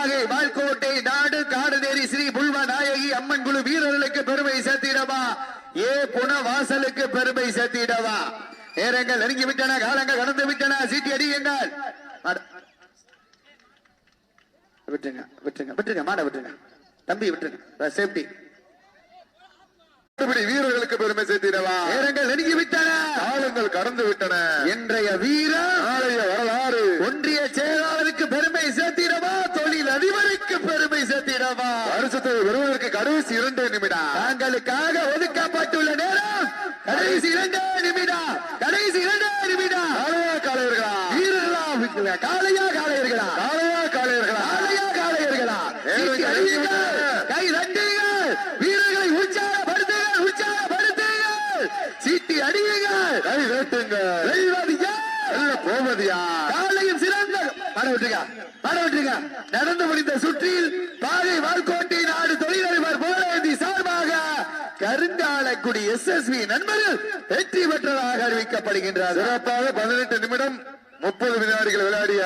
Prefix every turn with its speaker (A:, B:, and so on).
A: பாகை வால்கோட்டை நாடு காடுதேரி ஸ்ரீ புல்வ நாயகி அம்மன் குழு வீரர்களுக்கு பெருமை சேர்த்திடவா, ஏ புனவாசலுக்கு பெருமை சேர்த்திடவா. நேரங்கள் நெருங்கி விட்டன, காலங்கள் கடந்து விட்டன. சீட்டி அடியுங்கள். விட்டுருங்க விட்டுருங்க விட்டுருங்க, மாட விட்டுருங்க தம்பி, விட்டுருங்க. சேப்டி
B: வீரர்களுக்கு பெருமை சேர்த்திடவா.
A: நேரங்கள் நெருங்கி விட்டன,
B: காலங்கள் கடந்து விட்டன.
A: இன்றைய வீரர்
B: நாளைய வரலாறு.
A: ஒன்றிய செயலாளருக்கு பெருமை சேர்த்திடவா, தொழில் அதிபருக்கு பெருமை சேர்த்திடவா.
B: வருஷத்தை வருவதற்கு கடைசி 2 நிமிடம்
A: தாங்களுக்காக ஒதுக்கப்பட்டுள்ள நேரம் கடைசி 2 நிமிடம். கடைசி 2 நிமிடம்.
B: காளையா காளையர்களா,
A: வீரர்களா, காளையா காளையர்களா,
B: காளையா காளையர்களா,
A: காளையா காளையர்களா. கை தட்டுங்கள், வீரர்களை உற்சாகப்படுத்துங்கள், உற்சாகப்படுத்துங்கள். சீட்டி அடியுங்கள்,
B: கை வேட்டுங்கள்.
A: வெல்வதியா
B: போவதியா.
A: காலையும் சிறந்த நடந்து முடிந்த சுற்றில் பாகை வால்கோட்டை நாடு தொழிலதிபர் போலவேந்தி சார்பாக கருங்காலக்குடி SSV நண்பர்கள் வெற்றி பெற்றதாக அறிவிக்கப்படுகின்றார்.
B: சிறப்பாக 18 நிமிடம் 30 வினாடிகள் விளையாடிய